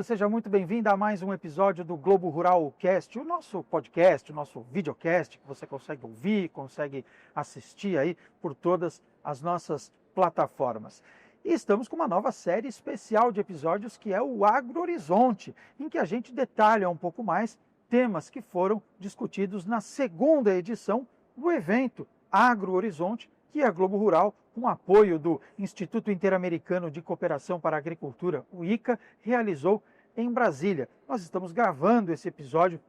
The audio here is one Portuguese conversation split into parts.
bem-vindo, seja muito bem-vinda a mais um episódio do Globo Rural Cast, o nosso podcast, o nosso videocast, que você consegue ouvir, consegue assistir aí por todas as nossas plataformas. E estamos com uma nova série especial de episódios que é o Agro Horizonte, em que a gente detalha um pouco mais temas que foram discutidos na segunda edição do evento Agro Horizonte, que a Globo Rural, com apoio do Instituto Interamericano de Cooperação para a Agricultura, o ICA, realizou em Brasília. Nós estamos gravando esse episódio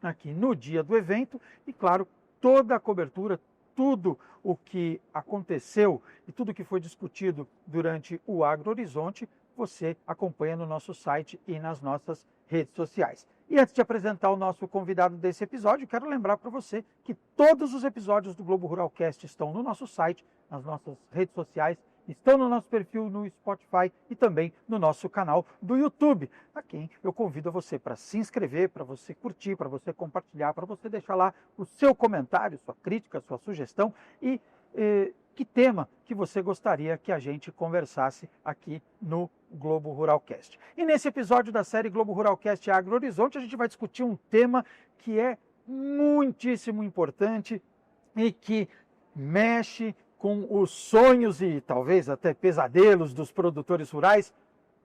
aqui no dia do evento e, claro, toda a cobertura, tudo o que aconteceu e tudo o que foi discutido durante o Agro Horizonte, você acompanha no nosso site e nas nossas redes sociais. E antes de apresentar o nosso convidado desse episódio, quero lembrar para você que todos os episódios do Globo Rural Cast estão no nosso site, nas nossas redes sociais, estão no nosso perfil no Spotify e também no nosso canal do YouTube, a quem eu convido você para se inscrever, para você curtir, para você compartilhar, para você deixar lá o seu comentário, sua crítica, sua sugestão e que tema que você gostaria que a gente conversasse aqui no Globo Rural Cast. E nesse episódio da série Globo Rural Cast Agro Horizonte, a gente vai discutir um tema que é muitíssimo importante e que mexe com os sonhos e talvez até pesadelos dos produtores rurais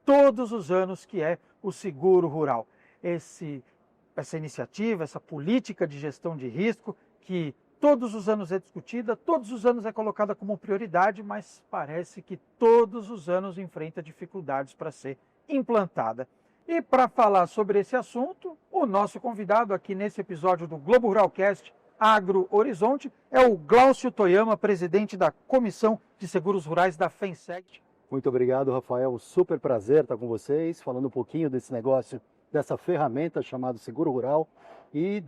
todos os anos, que é o seguro rural. Essa iniciativa, essa política de gestão de risco que todos os anos é discutida, todos os anos é colocada como prioridade, mas parece que todos os anos enfrenta dificuldades para ser implantada. E para falar sobre esse assunto, o nosso convidado aqui nesse episódio do Globo Rural Cast Agro Horizonte é o Glaucio Toyama, presidente da Comissão de Seguros Rurais da FENSEG. Muito obrigado, Rafael. Super prazer estar com vocês, falando um pouquinho desse negócio, dessa ferramenta chamada Seguro Rural e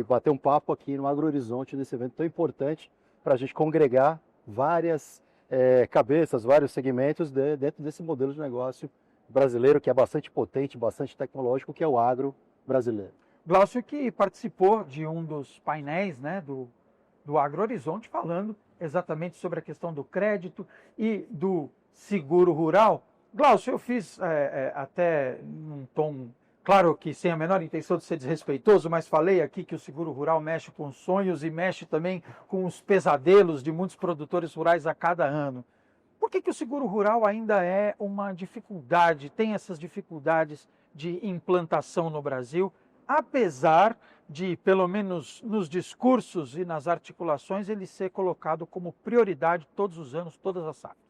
bater um papo aqui no Agro Horizonte, nesse evento tão importante para a gente congregar várias cabeças, vários segmentos dentro desse modelo de negócio brasileiro que é bastante potente, bastante tecnológico, que é o agro brasileiro. Glaucio, que participou de um dos painéis, né, do Agro Horizonte, falando exatamente sobre a questão do crédito e do seguro rural. Glaucio, eu fiz até num tom, claro que sem a menor intenção de ser desrespeitoso, mas falei aqui que o seguro rural mexe com os sonhos e mexe também com os pesadelos de muitos produtores rurais a cada ano. Por que o seguro rural ainda é uma dificuldade, tem essas dificuldades de implantação no Brasil, apesar de, pelo menos nos discursos e nas articulações, ele ser colocado como prioridade todos os anos, todas as safras?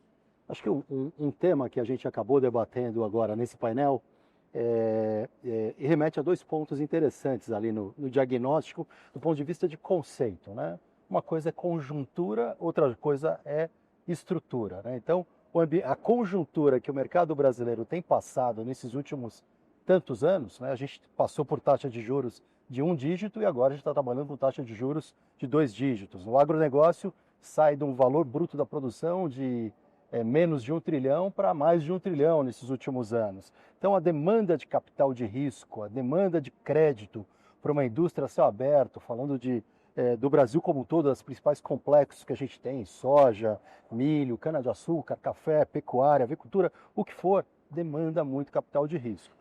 Acho que um tema que a gente acabou debatendo agora nesse painel remete a dois pontos interessantes ali no diagnóstico, do ponto de vista de conceito, né? Uma coisa é conjuntura, outra coisa é estrutura, né? Então, a conjuntura que o mercado brasileiro tem passado nesses últimos tantos anos, né? A gente passou por taxa de juros de 1 dígito e agora a gente está trabalhando com taxa de juros de 2 dígitos. O agronegócio sai de um valor bruto da produção de menos de 1 trilhão para mais de 1 trilhão nesses últimos anos. Então a demanda de capital de risco, a demanda de crédito para uma indústria a céu aberto, falando do Brasil como um todo, os principais complexos que a gente tem, soja, milho, cana-de-açúcar, café, pecuária, avicultura, o que for, demanda muito capital de risco.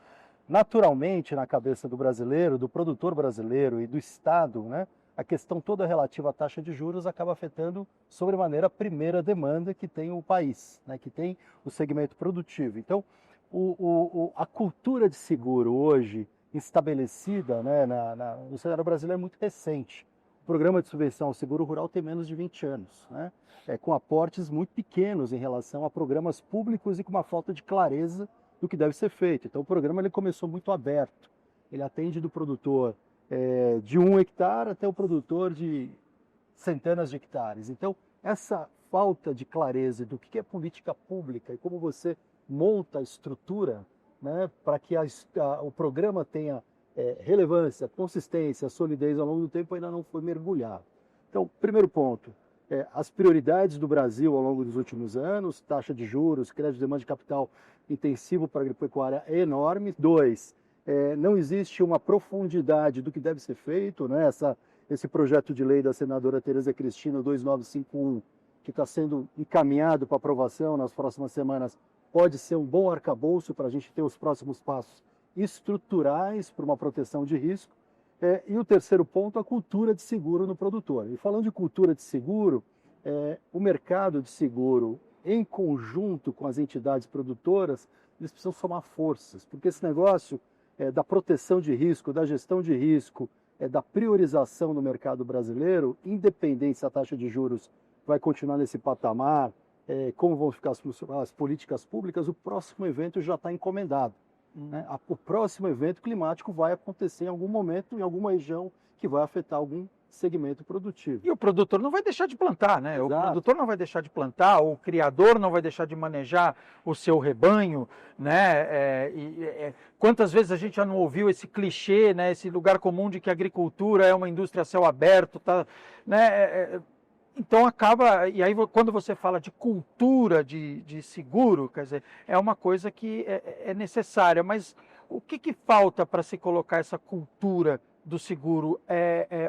Naturalmente, na cabeça do brasileiro, do produtor brasileiro e do Estado, né, a questão toda relativa à taxa de juros acaba afetando sobremaneira a primeira demanda que tem o país, né, que tem o segmento produtivo. Então, a cultura de seguro hoje estabelecida, né, no cenário brasileiro é muito recente. O programa de subvenção ao seguro rural tem menos de 20 anos, né, com aportes muito pequenos em relação a programas públicos e com uma falta de clareza do que deve ser feito. Então o programa ele começou muito aberto, ele atende do produtor de 1 hectare até o produtor de centenas de hectares. Então essa falta de clareza do que é política pública e como você monta a estrutura, né, para que o programa tenha relevância, consistência, solidez ao longo do tempo ainda não foi mergulhado. Então, primeiro ponto, as prioridades do Brasil ao longo dos últimos anos, taxa de juros, crédito de demanda de capital intensivo para a agropecuária é enorme. 2, não existe uma profundidade do que deve ser feito, né? Esse projeto de lei da senadora Tereza Cristina 2951, que está sendo encaminhado para aprovação nas próximas semanas, pode ser um bom arcabouço para a gente ter os próximos passos estruturais para uma proteção de risco. E o terceiro ponto, a cultura de seguro no produtor. E falando de cultura de seguro, o mercado de seguro, em conjunto com as entidades produtoras, eles precisam somar forças, porque esse negócio da proteção de risco, da gestão de risco, da priorização no mercado brasileiro, independente se a taxa de juros vai continuar nesse patamar, como vão ficar as políticas públicas, o próximo evento já está encomendado. Né? O próximo evento climático vai acontecer em algum momento, em alguma região, que vai afetar algum segmento produtivo. E o produtor não vai deixar de plantar, né? Exato. O produtor não vai deixar de plantar, o criador não vai deixar de manejar o seu rebanho, né? Quantas vezes a gente já não ouviu esse clichê, né? Esse lugar comum de que a agricultura é uma indústria a céu aberto, tá? Né? Então acaba, e aí quando você fala de cultura de seguro, quer dizer, é uma coisa que é necessária, mas o que falta para se colocar essa cultura do seguro?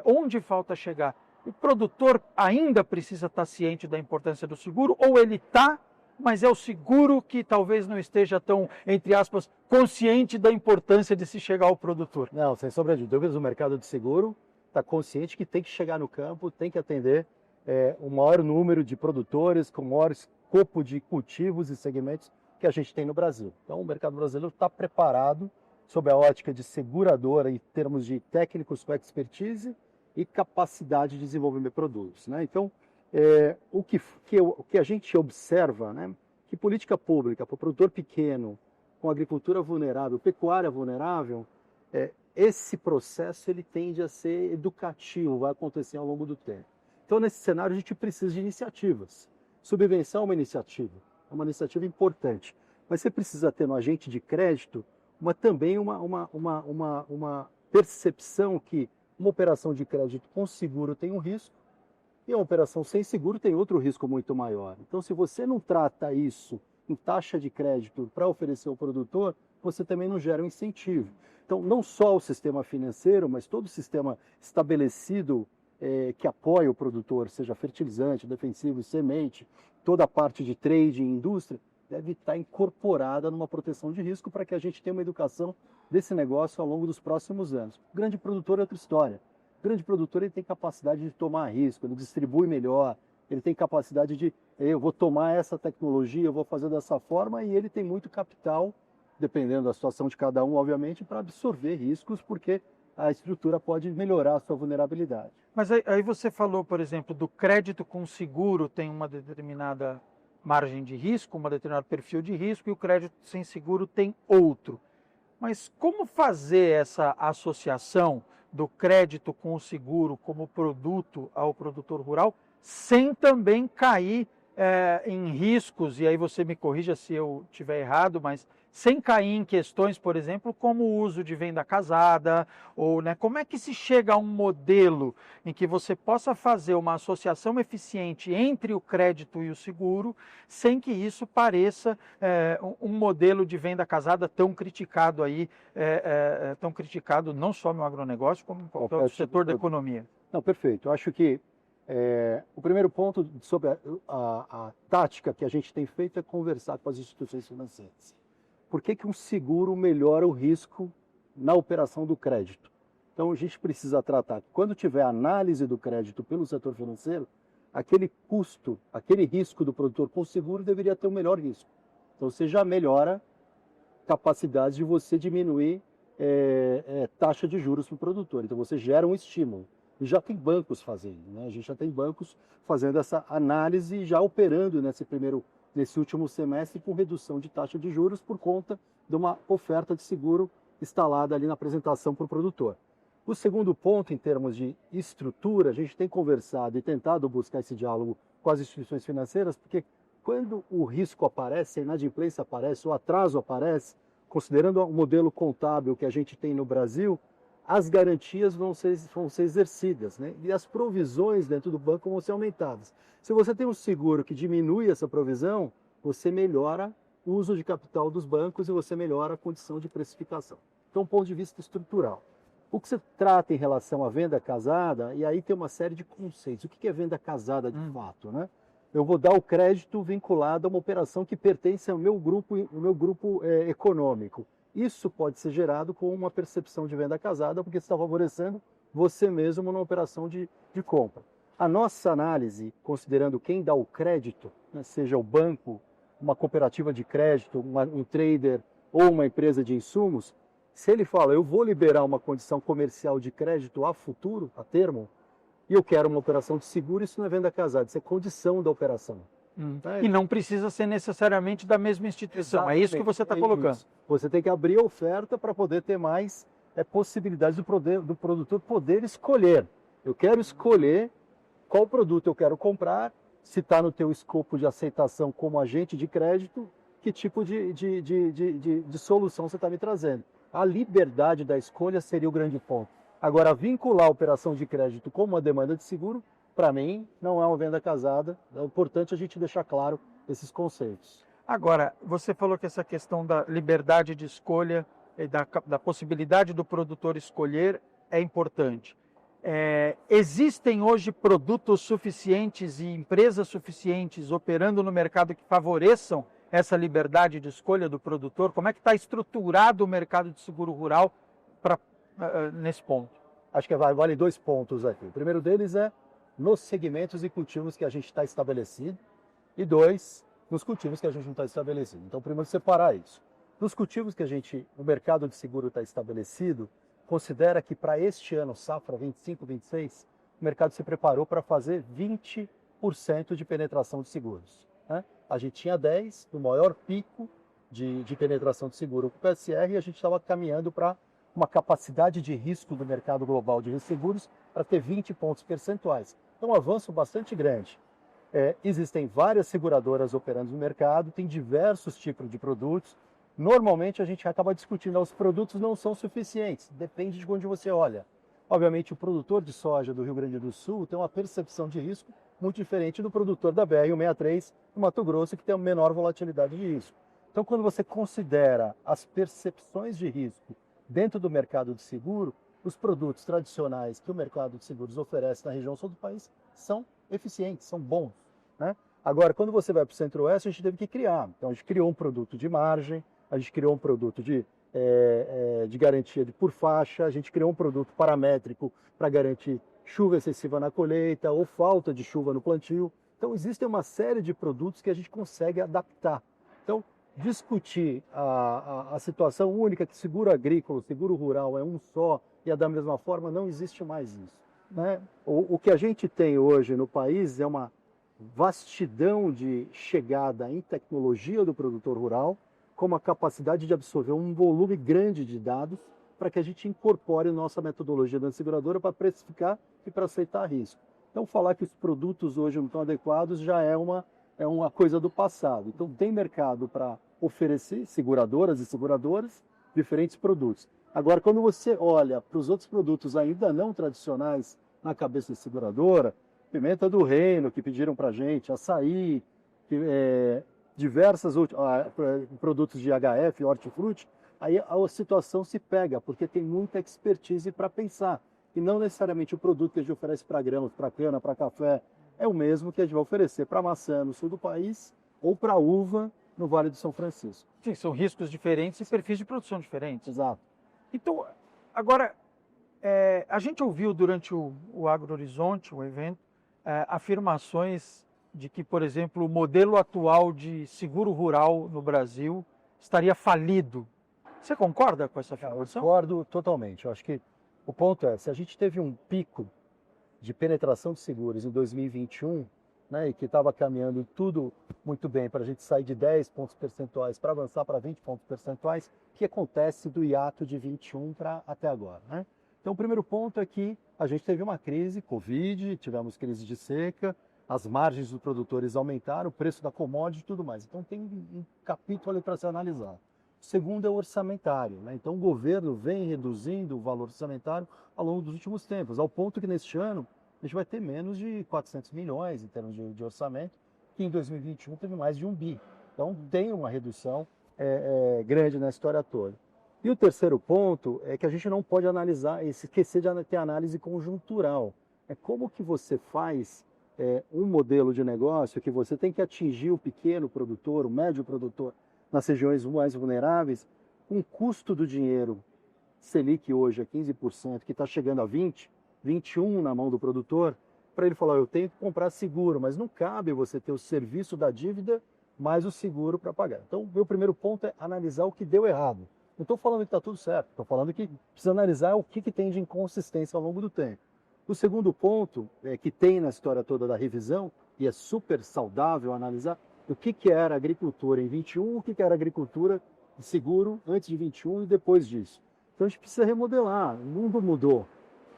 Onde falta chegar? O produtor ainda precisa estar ciente da importância do seguro, ou ele está, mas é o seguro que talvez não esteja tão, entre aspas, consciente da importância de se chegar ao produtor? Não, sem sombra de dúvidas, o mercado de seguro está consciente que tem que chegar no campo, tem que atender o maior número de produtores, com o maior escopo de cultivos e segmentos que a gente tem no Brasil. Então, o mercado brasileiro está preparado, sob a ótica de seguradora, em termos de técnicos com expertise e capacidade de desenvolver produtos. Né? Então, o que a gente observa, né, que política pública para o produtor pequeno, com agricultura vulnerável, pecuária vulnerável, esse processo ele tende a ser educativo, vai acontecer ao longo do tempo. Então, nesse cenário, a gente precisa de iniciativas. Subvenção é uma iniciativa importante. Mas você precisa ter no agente de crédito também uma percepção que uma operação de crédito com seguro tem um risco e uma operação sem seguro tem outro risco muito maior. Então, se você não trata isso em taxa de crédito para oferecer ao produtor, você também não gera um incentivo. Então, não só o sistema financeiro, mas todo o sistema estabelecido que apoia o produtor, seja fertilizante, defensivo, semente, toda a parte de trading, indústria, deve estar incorporada numa proteção de risco para que a gente tenha uma educação desse negócio ao longo dos próximos anos. O grande produtor é outra história. O grande produtor ele tem capacidade de tomar risco, ele distribui melhor, ele tem capacidade de, eu vou tomar essa tecnologia, eu vou fazer dessa forma, e ele tem muito capital, dependendo da situação de cada um, obviamente, para absorver riscos, porque a estrutura pode melhorar a sua vulnerabilidade. Mas aí você falou, por exemplo, do crédito com seguro tem uma determinada margem de risco, um determinado perfil de risco, e o crédito sem seguro tem outro. Mas como fazer essa associação do crédito com o seguro como produto ao produtor rural, sem também cair em riscos, e aí você me corrija se eu estiver errado, mas sem cair em questões, por exemplo, como o uso de venda casada, ou como é que se chega a um modelo em que você possa fazer uma associação eficiente entre o crédito e o seguro, sem que isso pareça um modelo de venda casada tão criticado aí, tão criticado não só no agronegócio, como em qualquer outro setor da economia. Não, perfeito. Eu acho que o primeiro ponto sobre a tática que a gente tem feito é conversar com as instituições financeiras. Por que um seguro melhora o risco na operação do crédito? Então, a gente precisa tratar, quando tiver análise do crédito pelo setor financeiro, aquele custo, aquele risco do produtor com seguro deveria ter o melhor risco. Então, você já melhora a capacidade de você diminuir taxa de juros para o produtor. Então, você gera um estímulo. E já tem bancos fazendo, né? A gente já tem bancos fazendo essa análise e já operando nesse último semestre com redução de taxa de juros por conta de uma oferta de seguro instalada ali na apresentação para o produtor. O segundo ponto, em termos de estrutura, a gente tem conversado e tentado buscar esse diálogo com as instituições financeiras, porque quando o risco aparece, a inadimplência aparece, o atraso aparece, considerando o modelo contábil que a gente tem no Brasil, as garantias vão ser exercidas, né? E as provisões dentro do banco vão ser aumentadas. Se você tem um seguro que diminui essa provisão, você melhora o uso de capital dos bancos e você melhora a condição de precificação. Então, do ponto de vista estrutural. O que você trata em relação à venda casada, e aí tem uma série de conceitos. O que é venda casada de fato, né? Eu vou dar o crédito vinculado a uma operação que pertence ao meu grupo econômico. isso pode ser gerado com uma percepção de venda casada, porque você está favorecendo você mesmo numa operação de compra. A nossa análise, considerando quem dá o crédito, né, seja o banco, uma cooperativa de crédito, um trader ou uma empresa de insumos, se ele fala, eu vou liberar uma condição comercial de crédito a futuro, a termo, e eu quero uma operação de seguro, isso não é venda casada, isso é condição da operação. E não precisa ser necessariamente da mesma instituição. Exatamente. É isso que você está colocando. Isso. Você tem que abrir a oferta para poder ter mais possibilidades do produtor poder escolher. Eu quero escolher qual produto eu quero comprar, se está no teu escopo de aceitação como agente de crédito, que tipo de solução você está me trazendo. A liberdade da escolha seria o grande ponto. Agora, vincular a operação de crédito como uma demanda de seguro, para mim, não é uma venda casada. É importante a gente deixar claro esses conceitos. Agora, você falou que essa questão da liberdade de escolha e da possibilidade do produtor escolher é importante. Existem hoje produtos suficientes e empresas suficientes operando no mercado que favoreçam essa liberdade de escolha do produtor? Como é que está estruturado o mercado de seguro rural nesse ponto? Acho que vale 2 pontos aqui. O primeiro deles é nos segmentos e cultivos que a gente está estabelecido, e 2, nos cultivos que a gente não está estabelecido. Então, primeiro, separar isso. Nos cultivos que o mercado de seguro está estabelecido, considera que para este ano, safra 25-26, o mercado se preparou para fazer 20% de penetração de seguros. Né? A gente tinha 10%, no maior pico de penetração de seguro com o PSR, e a gente estava caminhando para uma capacidade de risco do mercado global de seguros para ter 20 pontos percentuais. Então, um avanço bastante grande. Existem várias seguradoras operando no mercado, tem diversos tipos de produtos. Normalmente, a gente acaba discutindo, os produtos não são suficientes, depende de onde você olha. Obviamente, o produtor de soja do Rio Grande do Sul tem uma percepção de risco muito diferente do produtor da BR-163 do Mato Grosso, que tem uma menor volatilidade de risco. Então, quando você considera as percepções de risco dentro do mercado de seguro, os produtos tradicionais que o mercado de seguros oferece na região sul do país são eficientes, são bons. Né? Agora, quando você vai para o Centro-Oeste, a gente teve que criar. Então, a gente criou um produto de margem, a gente criou um produto de garantia por faixa, a gente criou um produto paramétrico para garantir chuva excessiva na colheita ou falta de chuva no plantio. Então, existe uma série de produtos que a gente consegue adaptar. Então, discutir a situação única que seguro agrícola, seguro rural é um só e é da mesma forma, não existe mais isso. Né? O que a gente tem hoje no país é uma vastidão de chegada em tecnologia do produtor rural, com a capacidade de absorver um volume grande de dados para que a gente incorpore nossa metodologia da seguradora para precificar e para aceitar risco. Então, falar que os produtos hoje não estão adequados já é uma coisa do passado. Então, tem mercado para oferecer, seguradoras e seguradoras, diferentes produtos. Agora, quando você olha para os outros produtos ainda não tradicionais na cabeça da seguradora, pimenta do reino, que pediram para a gente, açaí, diversos produtos de HF, hortifruti, aí a situação se pega, porque tem muita expertise para pensar. E não necessariamente o produto que a gente oferece para grãos, para cana, para café, é o mesmo que a gente vai oferecer para maçã no sul do país ou para uva no Vale do São Francisco. Sim, são riscos diferentes e perfis de produção diferentes. Exato. Então, agora, a gente ouviu durante o Agro Horizonte, o evento, afirmações de que, por exemplo, o modelo atual de seguro rural no Brasil estaria falido. Você concorda com essa afirmação? Eu concordo totalmente. Eu acho que o ponto é, se a gente teve um pico de penetração de seguros em 2021, né, e que estava caminhando tudo muito bem para a gente sair de 10 pontos percentuais para avançar para 20 pontos percentuais, o que acontece do hiato de 21 para até agora? Né? Então, o primeiro ponto é que a gente teve uma crise, Covid, tivemos crise de seca, as margens dos produtores aumentaram, o preço da commodity e tudo mais. Então, tem um capítulo ali para se analisar. O segundo é o orçamentário. Né? Então, o governo vem reduzindo o valor orçamentário ao longo dos últimos tempos, ao ponto que neste ano a gente vai ter menos de 400 milhões em termos de orçamento, que em 2021 teve mais de 1 bi. Então, tem uma redução grande na história toda. E o terceiro ponto é que a gente não pode esquecer de ter análise conjuntural. É como que você faz um modelo de negócio que você tem que atingir o pequeno produtor, o médio produtor, nas regiões mais vulneráveis, com o custo do dinheiro Selic hoje é 15%, que está chegando a 20%, 21% na mão do produtor, para ele falar, eu tenho que comprar seguro, mas não cabe você ter o serviço da dívida mais o seguro para pagar. Então, meu primeiro ponto é analisar o que deu errado. Não estou falando que está tudo certo, estou falando que precisa analisar o que tem de inconsistência ao longo do tempo. O segundo ponto, que tem na história toda da revisão, e é super saudável analisar, o que era agricultura em 21, o que era agricultura de seguro antes de 21 e depois disso. Então a gente precisa remodelar, o mundo mudou.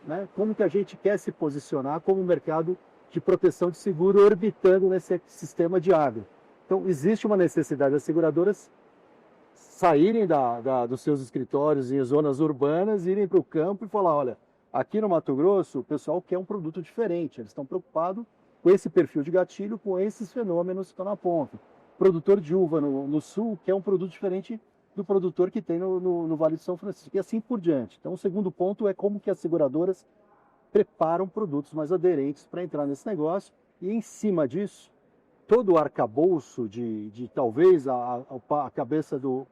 Né? Como que a gente quer se posicionar como mercado de proteção de seguro orbitando nesse sistema de agro. Então existe uma necessidade das seguradoras saírem dos seus escritórios em zonas urbanas, irem para o campo e falar, olha, aqui no Mato Grosso o pessoal quer um produto diferente, eles estão preocupados com esse perfil de gatilho, com esses fenômenos que estão na ponta. O produtor de uva no sul quer um produto diferente do produtor que tem no Vale do São Francisco, e assim por diante. Então, o segundo ponto é como que as seguradoras preparam produtos mais aderentes para entrar nesse negócio, e em cima disso, todo o arcabouço de talvez a cabeça do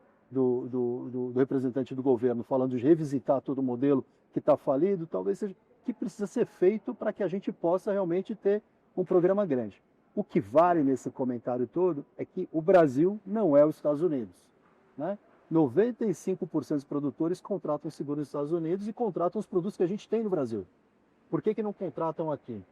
representante do governo falando de revisitar todo o modelo que está falido, talvez seja que precisa ser feito para que a gente possa realmente ter um programa grande. O que vale nesse comentário todo é que o Brasil não é os Estados Unidos, né? 95% dos produtores contratam seguro nos Estados Unidos e contratam os produtos que a gente tem no Brasil. Por que não contratam aqui?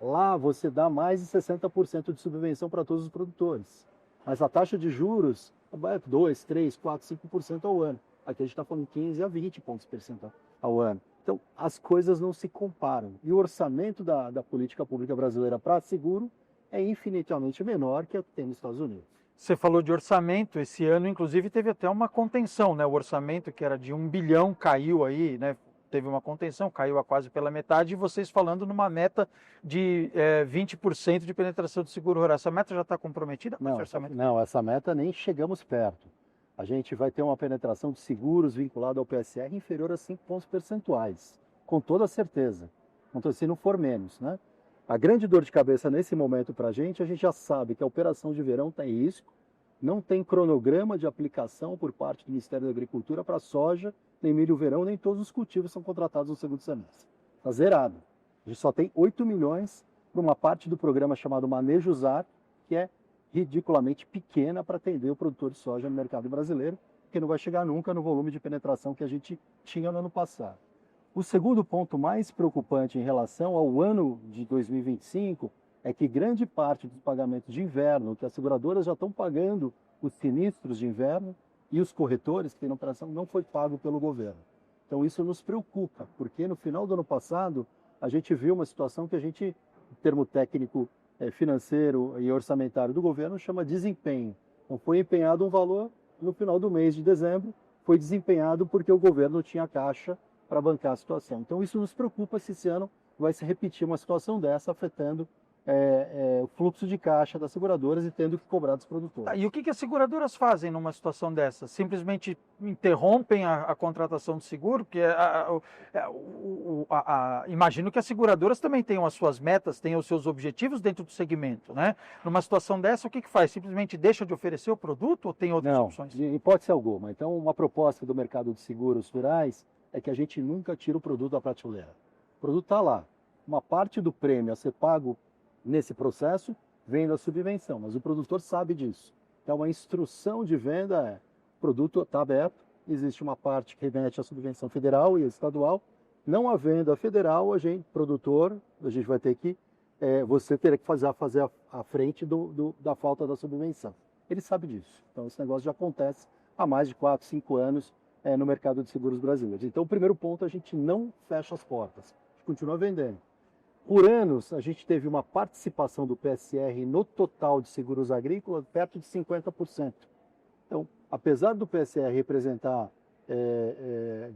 Lá você dá mais de 60% de subvenção para todos os produtores. Mas a taxa de juros é 2, 3, 4, 5% ao ano. Aqui a gente está falando 15 a 20 pontos percentuais ao ano. Então, as coisas não se comparam. E o orçamento da política pública brasileira para seguro é infinitamente menor que o que tem nos Estados Unidos. Você falou de orçamento, esse ano inclusive teve até uma contenção, né? O orçamento que era de 1 bilhão caiu aí, né? Teve uma contenção, caiu a quase pela metade, e vocês falando numa meta de 20% de penetração do seguro rural. Essa meta já está comprometida? Não, essa meta nem chegamos perto. A gente vai ter uma penetração de seguros vinculado ao PSR inferior a 5 pontos percentuais, com toda certeza, se não for menos, né? A grande dor de cabeça nesse momento para a gente já sabe que a operação de verão tem risco, não tem cronograma de aplicação por parte do Ministério da Agricultura para soja, nem milho-verão, nem todos os cultivos são contratados no segundo semestre. Está zerado. A gente só tem 8 milhões para uma parte do programa chamado Manejo Usar, que é ridiculamente pequena para atender o produtor de soja no mercado brasileiro, que não vai chegar nunca no volume de penetração que a gente tinha no ano passado. O segundo ponto mais preocupante em relação ao ano de 2025 é que grande parte dos pagamentos de inverno, que as seguradoras já estão pagando os sinistros de inverno e os corretores que têm na operação, não foi pago pelo governo. Então isso nos preocupa, porque no final do ano passado a gente viu uma situação que a gente, em termo técnico, financeiro e orçamentário do governo, chama desempenho. Então foi empenhado um valor no final do mês de dezembro, foi desempenhado porque o governo tinha caixa para bancar a situação. Então isso nos preocupa se esse ano vai se repetir uma situação dessa, afetando o fluxo de caixa das seguradoras e tendo que cobrar dos produtores. E o que as seguradoras fazem numa situação dessa? Simplesmente interrompem a contratação de seguro? Porque imagino que as seguradoras também tenham as suas metas, tenham os seus objetivos dentro do segmento, né? Numa situação dessa, o que faz? Simplesmente deixa de oferecer o produto ou tem outras opções? Não, em hipótese alguma. Então, uma proposta do mercado de seguros rurais é que a gente nunca tira o produto da prateleira. O produto está lá. Uma parte do prêmio a ser pago nesse processo vem da subvenção, mas o produtor sabe disso. Então a instrução de venda o produto está aberto, existe uma parte que remete à subvenção federal e estadual. Não havendo a federal, produtor, a gente vai ter que, você terá que fazer a frente da falta da subvenção. Ele sabe disso. Então esse negócio já acontece há mais de 4, 5 anos no mercado de seguros brasileiros. Então o primeiro ponto, a gente não fecha as portas, a gente continua vendendo. Por anos, a gente teve uma participação do PSR no total de seguros agrícolas perto de 50%. Então, apesar do PSR representar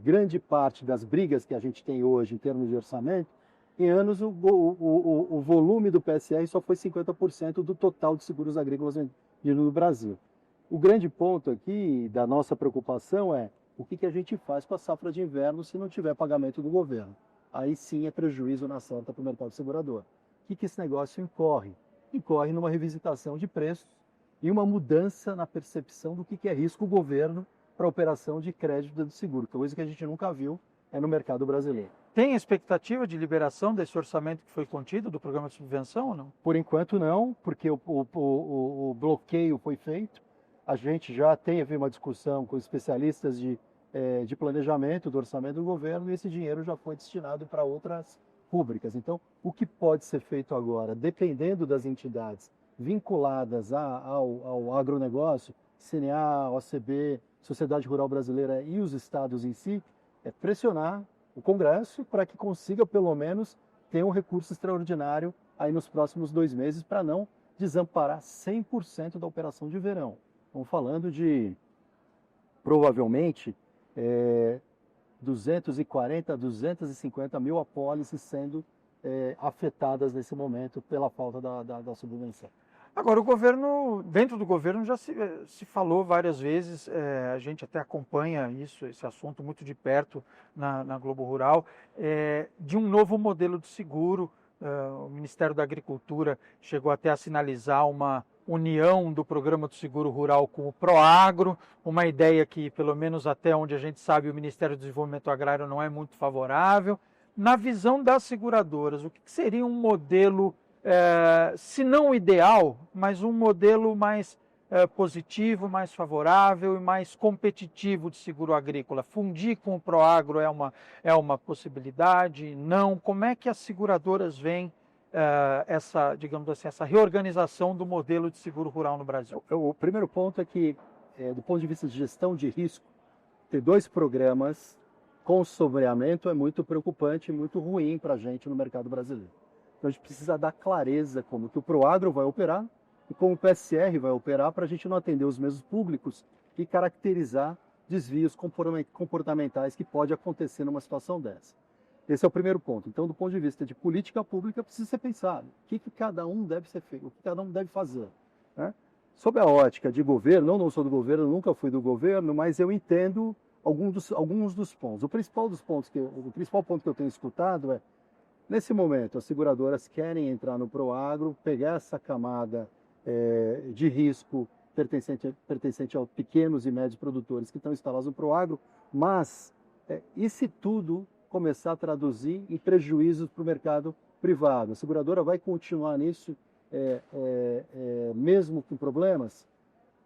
grande parte das brigas que a gente tem hoje em termos de orçamento, em anos o volume do PSR só foi 50% do total de seguros agrícolas vendidos no Brasil. O grande ponto aqui da nossa preocupação é o que a gente faz com a safra de inverno se não tiver pagamento do governo. Aí sim é prejuízo na certa para o mercado segurador. O que esse negócio incorre? Incorre numa revisitação de preços e uma mudança na percepção do que é risco o governo para a operação de crédito do seguro, coisa que a gente nunca viu no mercado brasileiro. Tem expectativa de liberação desse orçamento que foi contido do programa de subvenção ou não? Por enquanto não, porque o bloqueio foi feito. A gente já teve uma discussão com especialistas de planejamento do orçamento do governo e esse dinheiro já foi destinado para outras públicas. Então, o que pode ser feito agora, dependendo das entidades vinculadas ao agronegócio, CNA, OCB, Sociedade Rural Brasileira e os estados em si, é pressionar o Congresso para que consiga, pelo menos, ter um recurso extraordinário aí nos próximos 2 meses para não desamparar 100% da operação de verão. Estamos falando de, provavelmente, 240 a 250 mil apólices sendo afetadas nesse momento pela falta da subvenção. Agora, o governo, dentro do governo já se falou várias vezes, a gente até acompanha esse assunto muito de perto na Globo Rural, de um novo modelo de seguro. O Ministério da Agricultura chegou até a sinalizar uma união do programa do seguro rural com o Proagro, uma ideia que, pelo menos até onde a gente sabe, o Ministério do Desenvolvimento Agrário não é muito favorável. Na visão das seguradoras, o que seria um modelo, se não o ideal, mas um modelo mais positivo, mais favorável e mais competitivo de seguro agrícola? Fundir com o Proagro é uma possibilidade? Não? Como é que as seguradoras veem essa, digamos assim, essa reorganização do modelo de seguro rural no Brasil? O primeiro ponto é que, do ponto de vista de gestão de risco, ter 2 programas com sombreamento é muito preocupante e muito ruim para a gente no mercado brasileiro. Então a gente precisa dar clareza como que o Proagro vai operar e como o PSR vai operar para a gente não atender os mesmos públicos e caracterizar desvios comportamentais que pode acontecer numa situação dessa. Esse é o primeiro ponto. Então, do ponto de vista de política pública, precisa ser pensado. O que cada um deve ser feito, o que cada um deve fazer. Né? Sob a ótica de governo, não sou do governo, nunca fui do governo, mas eu entendo alguns dos pontos. O principal ponto que eu tenho escutado é, nesse momento, as seguradoras querem entrar no Proagro, pegar essa camada de risco pertencente aos pequenos e médios produtores que estão instalados no Proagro, mas e se tudo começar a traduzir em prejuízos para o mercado privado? A seguradora vai continuar nisso mesmo com problemas?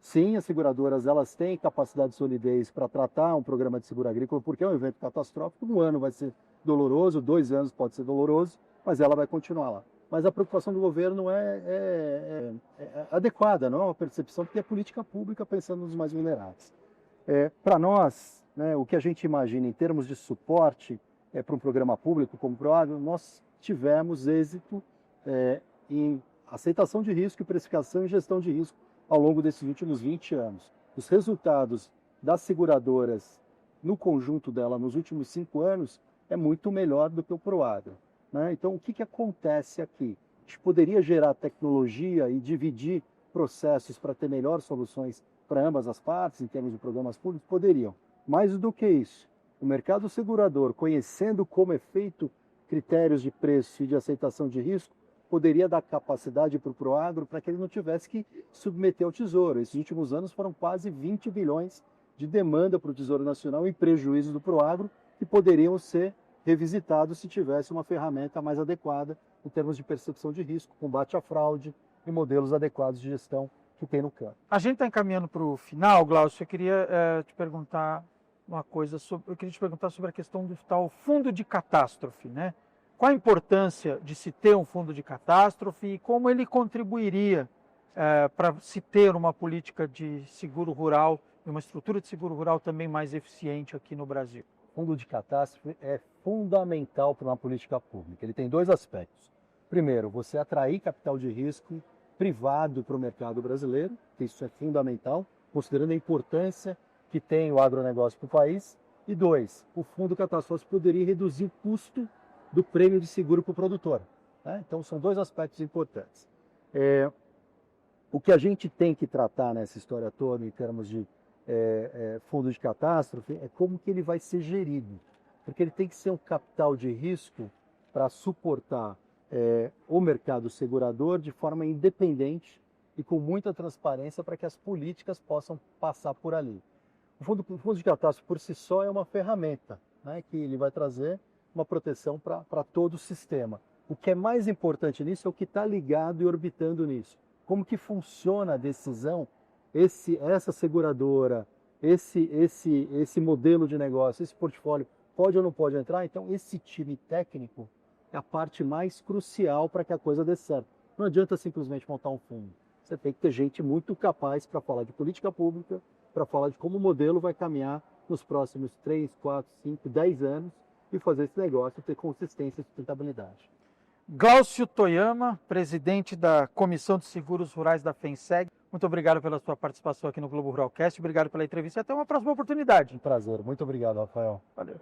Sim, as seguradoras elas têm capacidade de solidez para tratar um programa de seguro agrícola, porque é um evento catastrófico. 1 ano vai ser doloroso, 2 anos pode ser doloroso, mas ela vai continuar lá. Mas a preocupação do governo é adequada, não é uma percepção, porque é política pública pensando nos mais vulneráveis. Para nós, né, o que a gente imagina em termos de suporte para um programa público como o Proagro, nós tivemos êxito em aceitação de risco e precificação e gestão de risco ao longo desses últimos 20 anos. Os resultados das seguradoras no conjunto dela nos últimos 5 anos é muito melhor do que o Proagro. Né? Então, o que acontece aqui? A gente poderia gerar tecnologia e dividir processos para ter melhores soluções para ambas as partes, em termos de programas públicos? Poderiam. Mais do que isso, o mercado segurador, conhecendo como é feito critérios de preço e de aceitação de risco, poderia dar capacidade para o Proagro para que ele não tivesse que submeter ao Tesouro. Esses últimos anos foram quase 20 bilhões de demanda para o Tesouro Nacional em prejuízo do Proagro, que poderiam ser revisitados se tivesse uma ferramenta mais adequada em termos de percepção de risco, combate à fraude e modelos adequados de gestão que tem no campo. A gente está encaminhando para o final, Glaucio. Eu queria te perguntar uma coisa sobre a questão do tal fundo de catástrofe, né? Qual a importância de se ter um fundo de catástrofe e como ele contribuiria para se ter uma política de seguro rural e uma estrutura de seguro rural também mais eficiente aqui no Brasil? O fundo de catástrofe é fundamental para uma política pública. Ele tem 2 aspectos. Primeiro, você atrair capital de risco privado para o mercado brasileiro, que isso é fundamental, considerando a importância que tem o agronegócio para o país. E 2, o fundo catastrófico poderia reduzir o custo do prêmio de seguro para o produtor. Né? Então, são 2 aspectos importantes. O que a gente tem que tratar nessa história toda, em termos de fundo de catástrofe, é como que ele vai ser gerido. Porque ele tem que ser um capital de risco para suportar o mercado segurador de forma independente e com muita transparência para que as políticas possam passar por ali. o fundo de catástrofe por si só é uma ferramenta, né, que ele vai trazer uma proteção para todo o sistema. O que é mais importante nisso é o que está ligado e orbitando nisso. Como que funciona a decisão, essa seguradora, esse modelo de negócio, esse portfólio, pode ou não pode entrar? Então, esse time técnico é a parte mais crucial para que a coisa dê certo. Não adianta simplesmente montar um fundo. Você tem que ter gente muito capaz para falar de política pública, para falar de como o modelo vai caminhar nos próximos 3, 4, 5, 10 anos e fazer esse negócio ter consistência e sustentabilidade. Glaucio Toyama, presidente da Comissão de Seguros Rurais da FENSEG, muito obrigado pela sua participação aqui no Globo Ruralcast, obrigado pela entrevista e até uma próxima oportunidade. Um prazer, muito obrigado, Rafael. Valeu.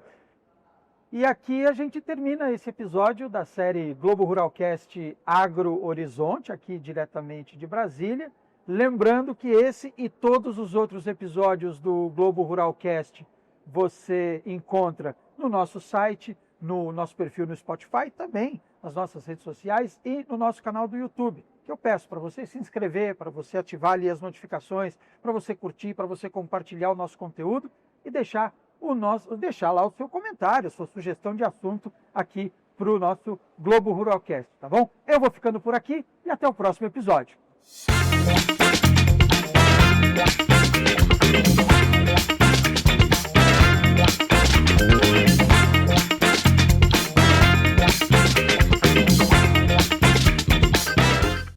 E aqui a gente termina esse episódio da série Globo Ruralcast Agro Horizonte, aqui diretamente de Brasília. Lembrando que esse e todos os outros episódios do Globo Ruralcast você encontra no nosso site, no nosso perfil no Spotify, também nas nossas redes sociais e no nosso canal do YouTube, que eu peço para você se inscrever, para você ativar ali as notificações, para você curtir, para você compartilhar o nosso conteúdo e deixar lá o seu comentário, a sua sugestão de assunto aqui para o nosso Globo Ruralcast, tá bom? Eu vou ficando por aqui e até o próximo episódio.